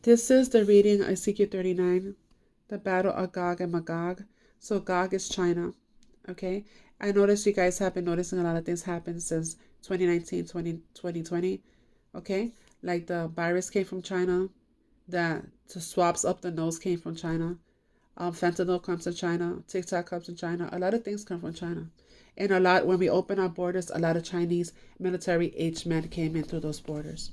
This is the reading of Ezekiel 39, the battle of Gog and Magog. So Gog is China. Okay. I noticed you guys have been noticing a lot of things happen since 2019, 2020. Okay. Like the virus came from China. The swabs up the nose came from China. Fentanyl comes from China. TikTok comes from China. A lot of things come from China. And when we open our borders, a lot of Chinese military-aged men came in through those borders.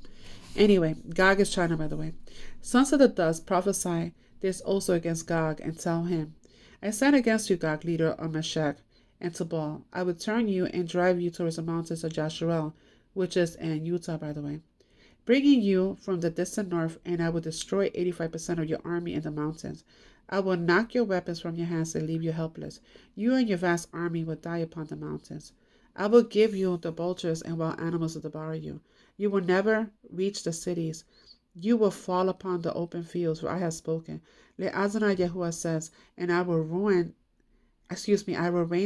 Anyway, Gog is China, by the way. Sons of the dust, prophesy this also against Gog, and tell him, I stand against you, Gog, leader of Meshech and Tubal. I will turn you and drive you towards the mountains of Jasharel, which is in Utah, by the way, bringing you from the distant north, and I will destroy 85% of your army in the mountains. I will knock your weapons from your hands and leave you helpless. You and your vast army will die upon the mountains. I will give you the vultures and wild animals to devour you. You will never reach the cities. You will fall upon the open fields where I have spoken. Let Adonai Yahuwah says, and I will rain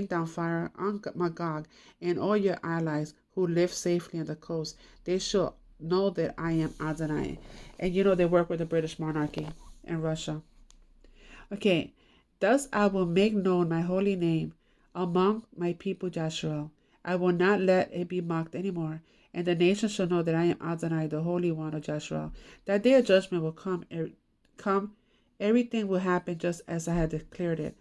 down fire on Magog and all your allies who live safely on the coast. They shall know that I am Adonai. And they work with the British monarchy and Russia. Okay, thus I will make known my holy name among my people Jasharel. I will not let it be mocked anymore, and the nations shall know that I am Adonai, the Holy One of Jasharel. That day of judgment will come. Everything will happen just as I had declared it.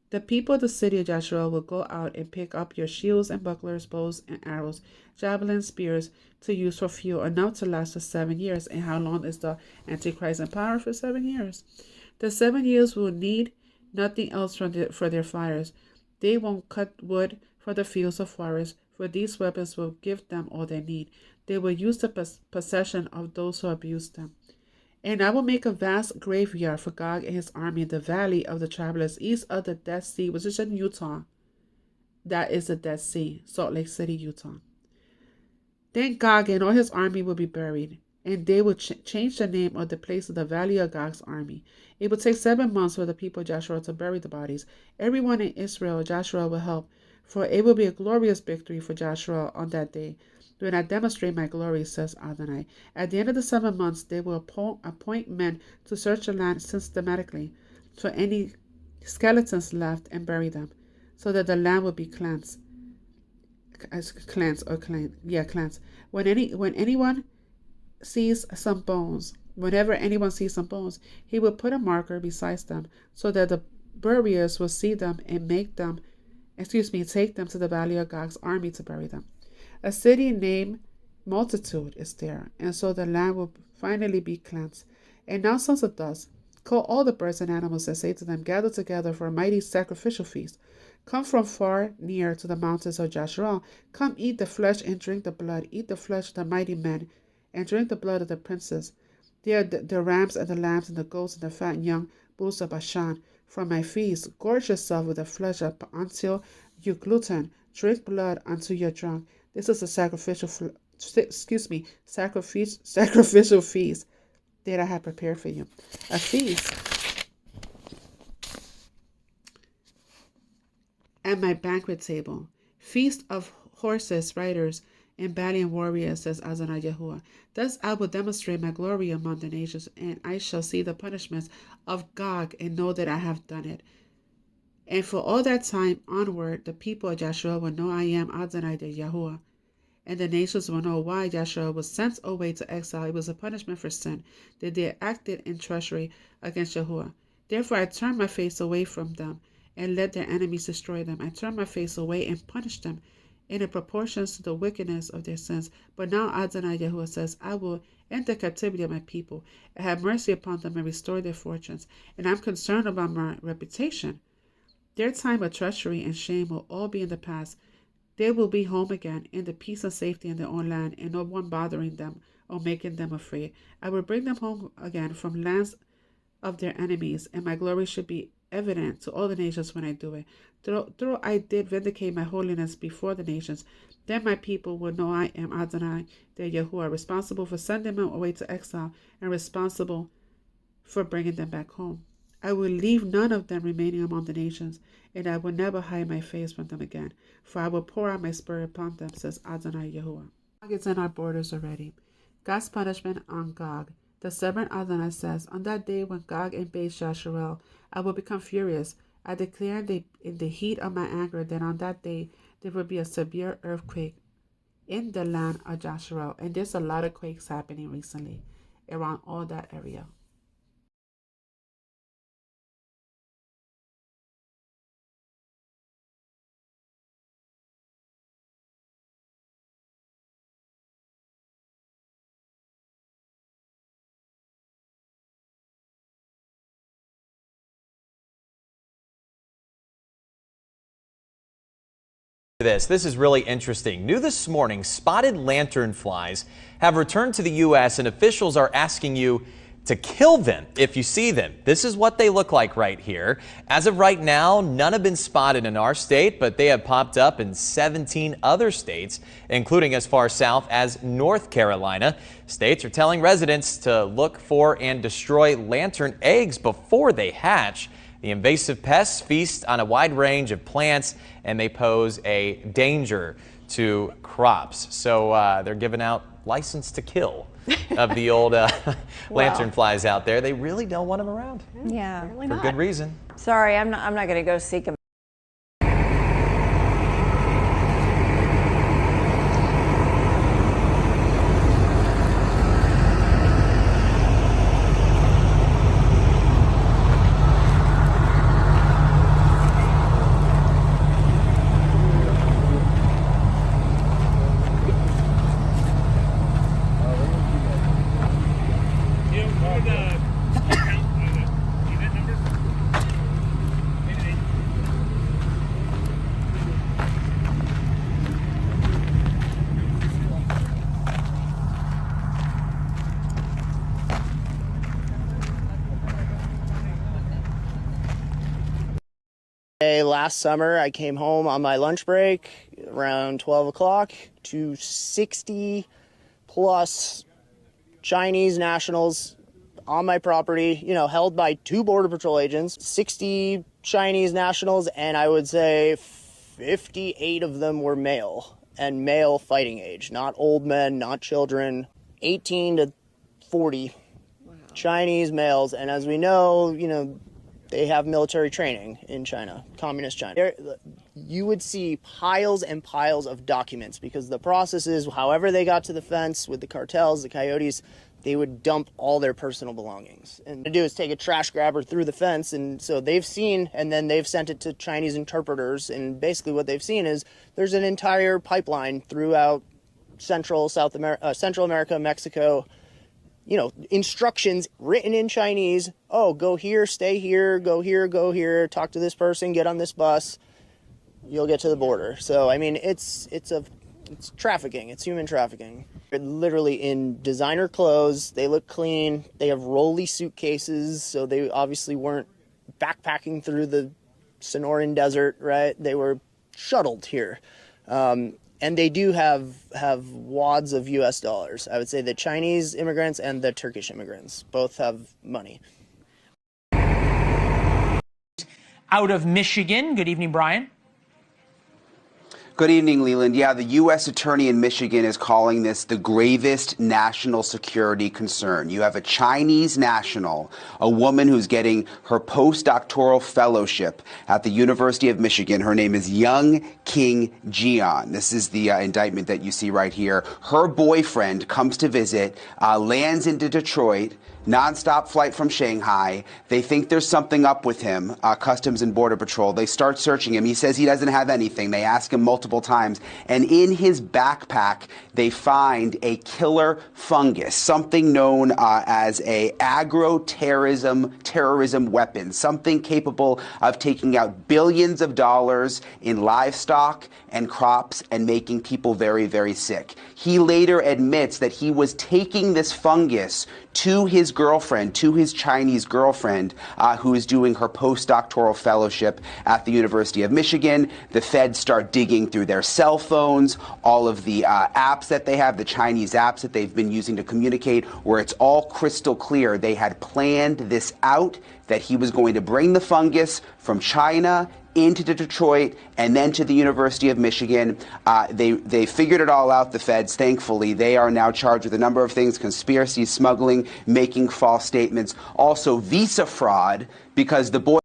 The people of the city of Jasharel will go out and pick up your shields and bucklers, bows and arrows, javelins, spears, to use for fuel, enough to last for 7 years. And how long is the Antichrist in power? For 7 years. The 7 years will need nothing else for their fires. They won't cut wood for the fields of forest, for these weapons will give them all they need. They will use the possession of those who abuse them. And I will make a vast graveyard for Gog and his army in the valley of the travelers, east of the Dead Sea, which is in Utah. That is the Dead Sea, Salt Lake City, Utah. Then Gog and all his army will be buried, and they will change the name of the place of the valley of Gog's army. It will take 7 months for the people of Joshua to bury the bodies. Everyone in Israel, Joshua will help, for it will be a glorious victory for Joshua on that day, when I demonstrate my glory, says Adonai. At the end of the 7 months, they will appoint men to search the land systematically for any skeletons left and bury them, so that the land will be cleansed. When anyone sees some bones, whenever anyone sees some bones, he will put a marker beside them, so that the buriers will see them and take them to the valley of Gog's army to bury them. A city named Multitude is there, and so the land will finally be cleansed. And now, sons of dust, call all the birds and animals and say to them, gather together for a mighty sacrificial feast. Come from far near to the mountains of Jasharel. Come eat the flesh and drink the blood. Eat the flesh of the mighty men and drink the blood of the princes. They are the rams and the lambs and the goats and the fat young bulls of Bashan. From my feast, gorge yourself with the flesh until you gluten. Drink blood until you're drunk. This is a sacrificial feast that I have prepared for you. A feast at my banquet table. Feast of horses, riders, and valiant warriors, says Adonai Yahuwah. Thus I will demonstrate my glory among the nations, and I shall see the punishments of Gog and know that I have done it. And for all that time onward, the people of Joshua will know I am Adonai the Yahuwah. And the nations will know why Joshua was sent away to exile. It was a punishment for sin, that they acted in treachery against Yahuwah. Therefore I turned my face away from them, and let their enemies destroy them. I turned my face away and punished them in proportions to the wickedness of their sins. But now Adonai Yahuwah says, I will end the captivity of my people, and have mercy upon them, and restore their fortunes. And I'm concerned about my reputation. Their time of treachery and shame will all be in the past. They will be home again in the peace and safety in their own land, and no one bothering them or making them afraid. I will bring them home again from lands of their enemies, and my glory should be evident to all the nations when I do it. Though I did vindicate my holiness before the nations, then my people will know I am Adonai, their Yahuwah, responsible for sending them away to exile, and responsible for bringing them back home. I will leave none of them remaining among the nations, and I will never hide my face from them again, for I will pour out my spirit upon them, says Adonai Yahuwah. Gog is in our borders already. God's punishment on Gog. The servant Adonai says, on that day when Gog invades Jezreel, I will become furious. I declare in the heat of my anger that on that day there will be a severe earthquake in the land of Jezreel. And there's a lot of quakes happening recently around all that area. This is really interesting. New this morning, spotted lanternflies have returned to the U.S. and officials are asking you to kill them if you see them. This is what they look like right here. As of right now, none have been spotted in our state, but they have popped up in 17 other states, including as far south as North Carolina. States are telling residents to look for and destroy lantern eggs before they hatch. The invasive pests feast on a wide range of plants and they pose a danger to crops. So they're giving out license to kill of the old lanternflies out there. They really don't want them around. Yeah, for good reason. Sorry, I'm not going to go seek them. Last summer, I came home on my lunch break around 12 o'clock to 60 plus Chinese nationals on my property, you know, held by 2 Border Patrol agents, 60 Chinese nationals, and I would say 58 of them were male and male fighting age, not old men, not children, 18 to 40 Chinese males. And as we know, you know, they have military training in China, communist China. You would see piles and piles of documents because the process is, however they got to the fence with the cartels, the coyotes, they would dump all their personal belongings. And what they do is take a trash grabber through the fence, and so they've seen, and then they've sent it to Chinese interpreters, and basically what they've seen is there's an entire pipeline throughout Central America, Mexico, you know, instructions written in Chinese. Oh, go here, stay here, go here, talk to this person, get on this bus, you'll get to the border. So, I mean, it's trafficking, it's human trafficking. They're literally in designer clothes, they look clean, they have rolly suitcases, so they obviously weren't backpacking through the Sonoran Desert, right? They were shuttled here. And they do have wads of US dollars. I would say the Chinese immigrants and the Turkish immigrants both have money. Out of Michigan. Good evening, Brian. Good evening, Leland. Yeah, the U.S. Attorney in Michigan is calling this the gravest national security concern. You have a Chinese national, a woman who's getting her postdoctoral fellowship at the University of Michigan. Her name is Young King Jian. This is the indictment that you see right here. Her boyfriend comes to visit, lands into Detroit, nonstop flight from Shanghai. They think there's something up with him, Customs and Border Patrol. They start searching him. He says he doesn't have anything. They ask him multiple times. And in his backpack, they find a killer fungus, something known as a terrorism weapon, something capable of taking out billions of dollars in livestock and crops and making people very, very sick. He later admits that he was taking this fungus to his girlfriend, to his Chinese girlfriend, who is doing her postdoctoral fellowship at the University of Michigan. The feds start digging through their cell phones, all of the apps that they have, the Chinese apps that they've been using to communicate, where it's all crystal clear they had planned this out, that he was going to bring the fungus from China into Detroit and then to the University of Michigan. They figured it all out, the feds, thankfully. They are now charged with a number of things: conspiracy, smuggling, making false statements, also visa fraud, because the boy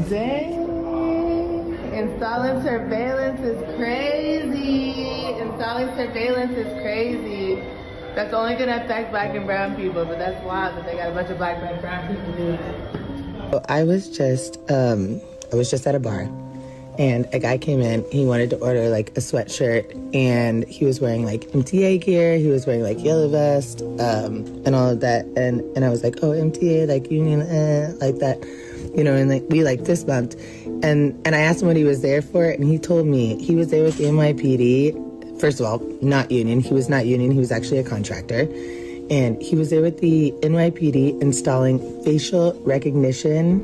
Dang. Installing surveillance is crazy. Installing surveillance is crazy. That's only going to affect black and brown people, but that's wild that they got a bunch of black and brown people doing it. I was just at a bar, and a guy came in. He wanted to order like a sweatshirt, and he was wearing like MTA gear. He was wearing like yellow vest, and all of that. And I was like, oh, MTA, like union, like that, you know. And like we like fist bumped, and I asked him what he was there for, and he told me he was there with the NYPD. First of all, not union. He was not union. He was actually a contractor. And he was there with the NYPD installing facial recognition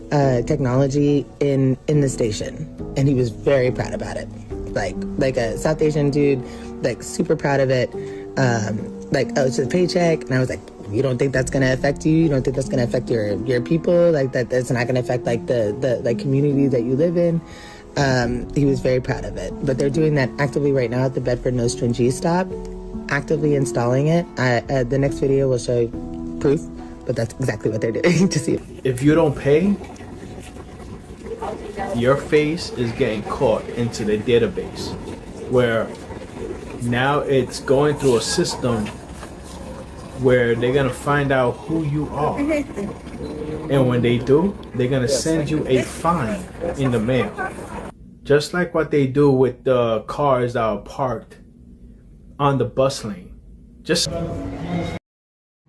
technology in the station. And he was very proud about it. Like a South Asian dude, like super proud of it. Like, oh, it's a paycheck. And I was like, you don't think that's going to affect you? You don't think that's going to affect your people? Like that's not going to affect like the like community that you live in? He was very proud of it. But they're doing that actively right now at the Bedford Nostrand G-Stop, actively installing it. The next video will show proof, but that's exactly what they're doing to see. If you don't pay, your face is getting caught into the database, where now it's going through a system where they're gonna find out who you are. And when they do, they're gonna send you a fine in the mail. Just like what they do with the cars that are parked on the bus lane.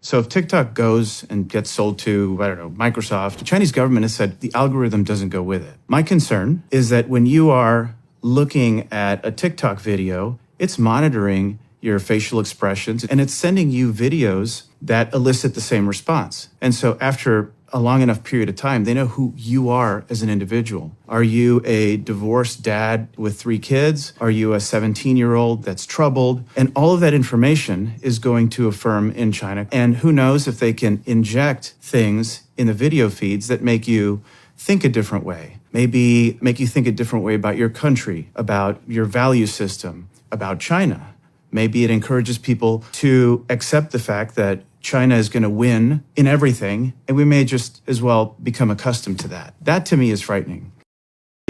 So if TikTok goes and gets sold to, I don't know, Microsoft, the Chinese government has said the algorithm doesn't go with it. My concern is that when you are looking at a TikTok video, it's monitoring your facial expressions and it's sending you videos that elicit the same response. And so after a long enough period of time, they know who you are as an individual. Are you a divorced dad with 3 kids? Are you a 17-year-old that's troubled? And all of that information is going to a firm in China. And who knows if they can inject things in the video feeds that make you think a different way. Maybe make you think a different way about your country, about your value system, about China. Maybe it encourages people to accept the fact that China is going to win in everything, and we may just as well become accustomed to that. That, to me, is frightening.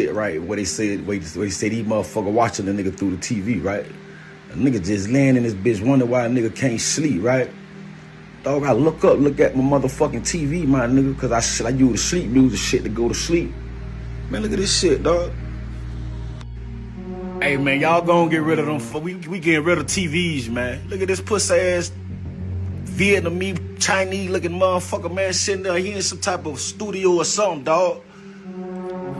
Right, what they said these motherfucker watching the nigga through the TV, right? A nigga just laying in this bitch, wonder why a nigga can't sleep, right? Dog, I look at my motherfucking TV, my nigga, because I use the sleep music shit to go to sleep. Man, look at this shit, dog. Hey, man, y'all gonna get rid of them. We getting rid of TVs, man. Look at this pussy-ass Vietnamese, Chinese-looking motherfucker, man, sitting there. He in some type of studio or something, dog.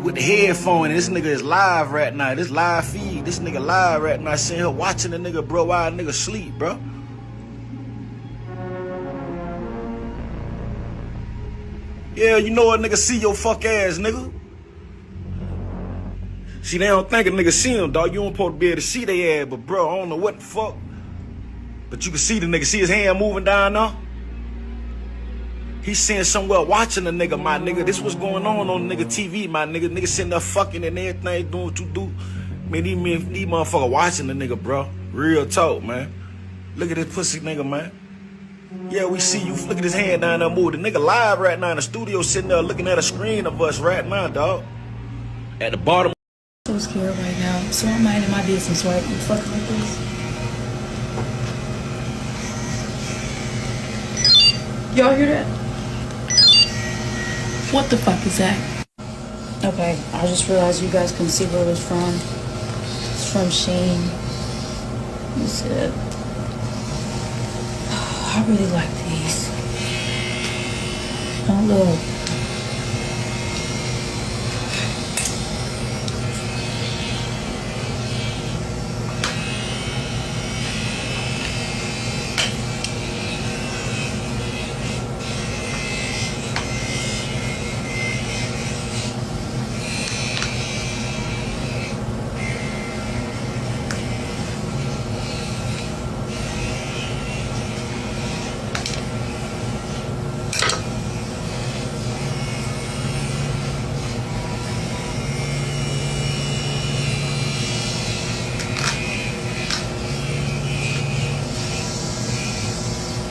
With the headphone, and this nigga is live right now. This live feed. This nigga live right now. Sitting here watching the nigga, bro, while the nigga sleep, bro. Yeah, you know what, nigga, see your fuck ass, nigga. See, they don't think a nigga see him, dog. You don't supposed to be able to see their ass, but bro, I don't know what the fuck. But you can see the nigga, see his hand moving down there? He's sitting somewhere watching the nigga, my nigga. This what's going on the nigga TV, my nigga. Nigga sitting there fucking and everything, doing what you do. Man, these motherfucker watching the nigga, bro. Real talk, man. Look at this pussy nigga, man. Yeah, we see you. Look at his hand down there moving. The nigga live right now in the studio sitting there looking at a screen of us right now, dog. At the bottom. I'm so scared right now. So I'm minding my business, right? You fucking like this? Y'all hear that? What the fuck is that? Okay, I just realized you guys couldn't see where it was from. It's from Shein. It's good. I really like these. Oh, look.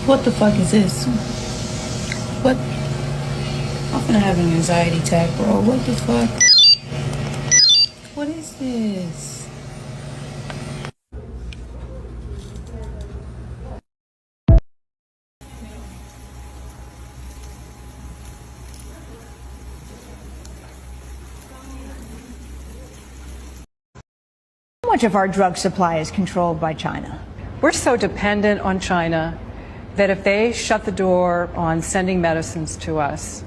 What the fuck is this? What? I'm gonna have an anxiety attack, bro. What the fuck? What is this? How much of our drug supply is controlled by China? We're so dependent on China that if they shut the door on sending medicines to us,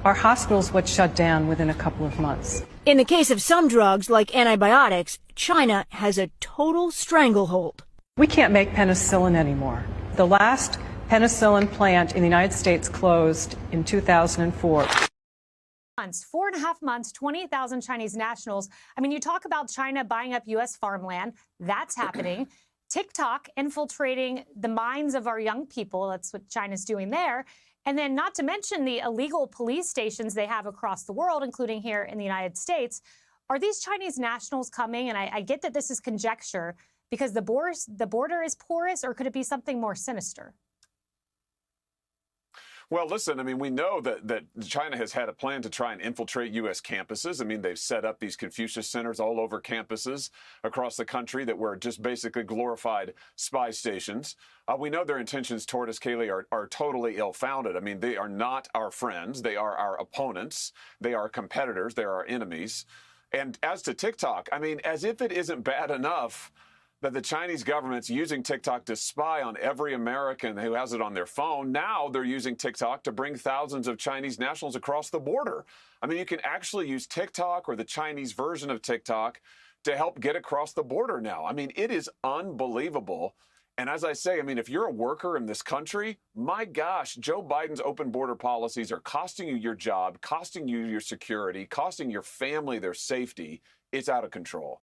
our hospitals would shut down within a couple of months. In the case of some drugs, like antibiotics, China has a total stranglehold. We can't make penicillin anymore. The last penicillin plant in the United States closed in 2004. 4.5 months, 20,000 Chinese nationals. I mean, you talk about China buying up U.S. farmland. That's happening. TikTok infiltrating the minds of our young people. That's what China's doing there. And then not to mention the illegal police stations they have across the world, including here in the United States. Are these Chinese nationals coming? And I get that this is conjecture because the border is porous, or could it be something more sinister? Well, listen, I mean, we know that China has had a plan to try and infiltrate U.S. campuses. I mean, they've set up these Confucius centers all over campuses across the country that were just basically glorified spy stations. We know their intentions toward us, Kaylee, are totally ill-founded. I mean, they are not our friends. They are our opponents. They are competitors. They are our enemies. And as to TikTok, I mean, as if it isn't bad enough that the Chinese government's using TikTok to spy on every American who has it on their phone. Now they're using TikTok to bring thousands of Chinese nationals across the border. I mean, you can actually use TikTok or the Chinese version of TikTok to help get across the border now. I mean, it is unbelievable. And as I say, I mean, if you're a worker in this country, my gosh, Joe Biden's open border policies are costing you your job, costing you your security, costing your family their safety. It's out of control.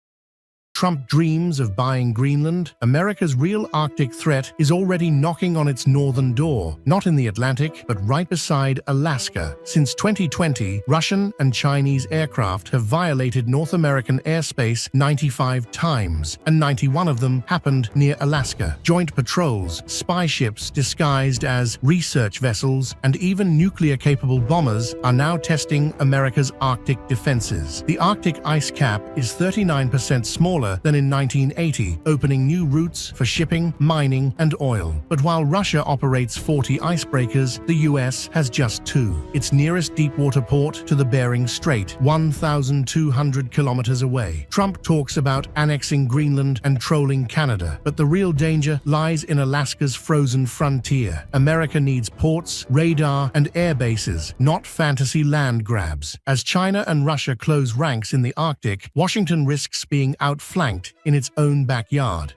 Trump dreams of buying Greenland, America's real Arctic threat is already knocking on its northern door, not in the Atlantic, but right beside Alaska. Since 2020, Russian and Chinese aircraft have violated North American airspace 95 times, and 91 of them happened near Alaska. Joint patrols, spy ships disguised as research vessels, and even nuclear-capable bombers are now testing America's Arctic defenses. The Arctic ice cap is 39% smaller slower than in 1980, opening new routes for shipping, mining, and oil. But while Russia operates 40 icebreakers, the US has just 2. Its nearest deepwater port to the Bering Strait, 1,200 kilometers away. Trump talks about annexing Greenland and trolling Canada, but the real danger lies in Alaska's frozen frontier. America needs ports, radar, and air bases, not fantasy land grabs. As China and Russia close ranks in the Arctic, Washington risks being outflanked in its own backyard.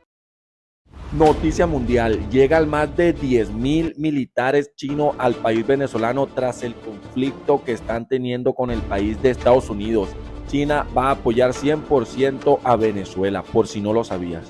Noticia mundial, llegan más de 10,000 militares chinos al país venezolano tras el conflicto que están teniendo con el país de Estados Unidos. China va a apoyar 100% a Venezuela, por si no lo sabías.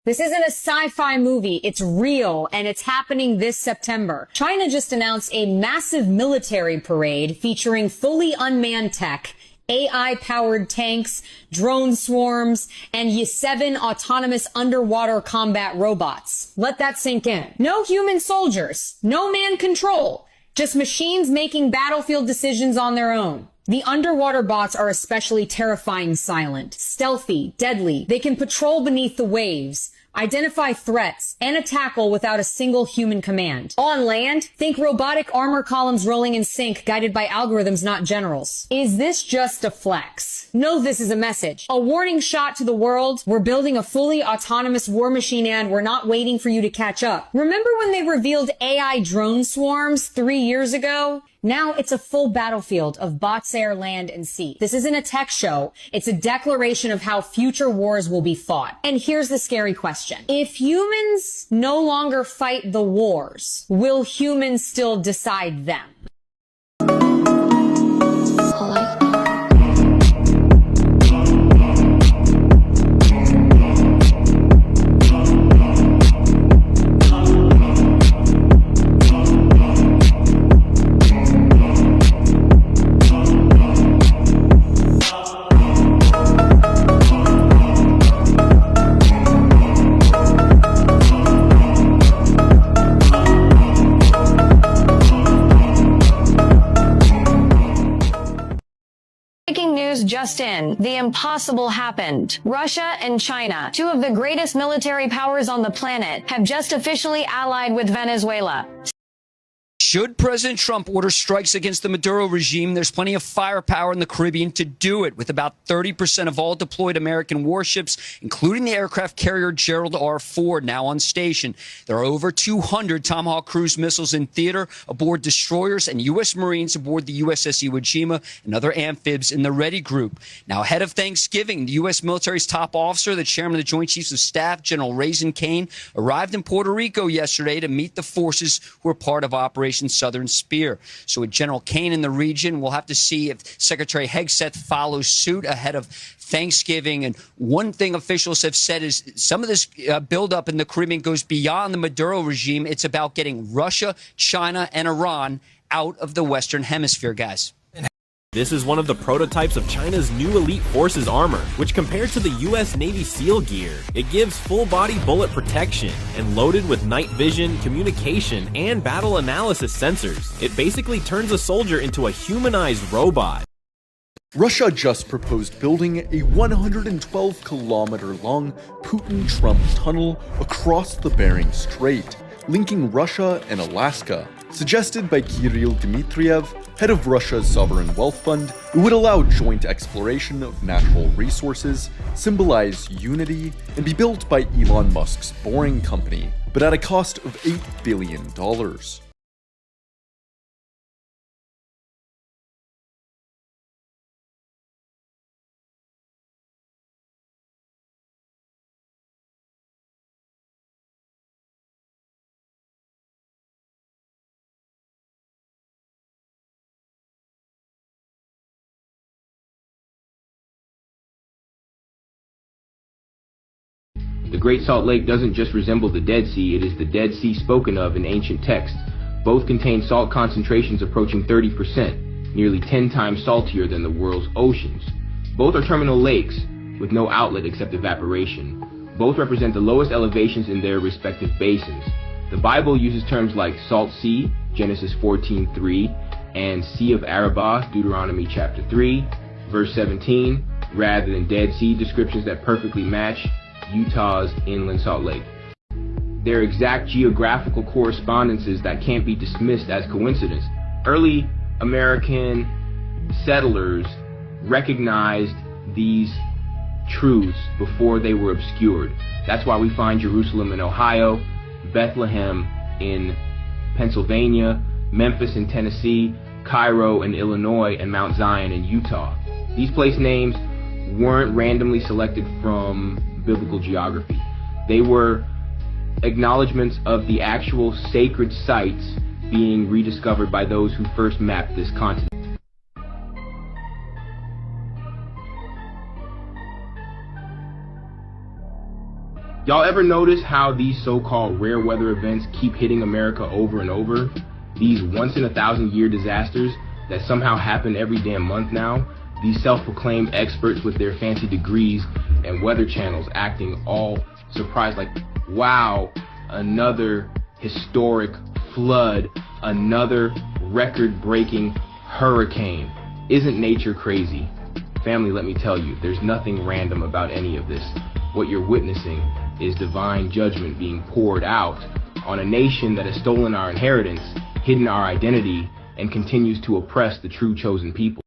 This isn't a sci-fi movie. It's real, and it's happening this September. China just announced a massive military parade featuring fully unmanned tech, AI-powered tanks, drone swarms, and Y-7 autonomous underwater combat robots. Let that sink in. No human soldiers, no man control, just machines making battlefield decisions on their own. The underwater bots are especially terrifying silent, stealthy, deadly. They can patrol beneath the waves, identify threats, and a tackle without a single human command. On land, think robotic armor columns rolling in sync, guided by algorithms, not generals. Is this just a flex? No, this is a message. A warning shot to the world. We're building a fully autonomous war machine and we're not waiting for you to catch up. Remember when they revealed AI drone swarms 3 years ago? Now it's a full battlefield of bots, air, land, and sea. This isn't a tech show. It's a declaration of how future wars will be fought. And here's the scary question. If humans no longer fight the wars, will humans still decide them? Just in, the impossible happened. Russia and China, 2 of the greatest military powers on the planet, have just officially allied with Venezuela. Should President Trump order strikes against the Maduro regime, there's plenty of firepower in the Caribbean to do it, with about 30% of all deployed American warships, including the aircraft carrier Gerald R. Ford, now on station. There are over 200 Tomahawk cruise missiles in theater aboard destroyers and U.S. Marines aboard the USS Iwo Jima and other amphibs in the Ready Group. Now, ahead of Thanksgiving, the U.S. military's top officer, the chairman of the Joint Chiefs of Staff, General Raisin Kane, arrived in Puerto Rico yesterday to meet the forces who are part of Operation Southern Spear. So with General Kane in the region, we'll have to see if Secretary Hegseth follows suit ahead of Thanksgiving. And one thing officials have said is some of this buildup in the Caribbean goes beyond the Maduro regime. It's about getting Russia, China, and Iran out of the Western Hemisphere, guys. This is one of the prototypes of China's new Elite Forces armor, which compared to the US Navy SEAL gear, it gives full-body bullet protection, and loaded with night vision, communication, and battle analysis sensors, it basically turns a soldier into a humanized robot. Russia just proposed building a 112-kilometer-long Putin-Trump tunnel across the Bering Strait, linking Russia and Alaska. Suggested by Kirill Dmitriev, head of Russia's Sovereign Wealth Fund, it would allow joint exploration of natural resources, symbolize unity, and be built by Elon Musk's Boring Company, but at a cost of $8 billion. The Great Salt Lake doesn't just resemble the Dead Sea, it is the Dead Sea spoken of in ancient texts. Both contain salt concentrations approaching 30%, nearly 10 times saltier than the world's oceans. Both are terminal lakes, with no outlet except evaporation. Both represent the lowest elevations in their respective basins. The Bible uses terms like Salt Sea, Genesis 14:3, and Sea of Arabah, Deuteronomy chapter 3, verse 17, rather than Dead Sea descriptions that perfectly match Utah's inland Salt Lake. There are exact geographical correspondences that can't be dismissed as coincidence. Early American settlers recognized these truths before they were obscured. That's why we find Jerusalem in Ohio, Bethlehem in Pennsylvania, Memphis in Tennessee, Cairo in Illinois, and Mount Zion in Utah. These place names weren't randomly selected from biblical geography. They were acknowledgments of the actual sacred sites being rediscovered by those who first mapped this continent. Y'all ever notice how these so-called rare weather events keep hitting America over and over? These once-in-a-thousand-year disasters that somehow happen every damn month now? These self-proclaimed experts with their fancy degrees and weather channels acting all surprised like, wow, another historic flood, another record-breaking hurricane. Isn't nature crazy? Family, let me tell you, there's nothing random about any of this. What you're witnessing is divine judgment being poured out on a nation that has stolen our inheritance, hidden our identity, and continues to oppress the true chosen people.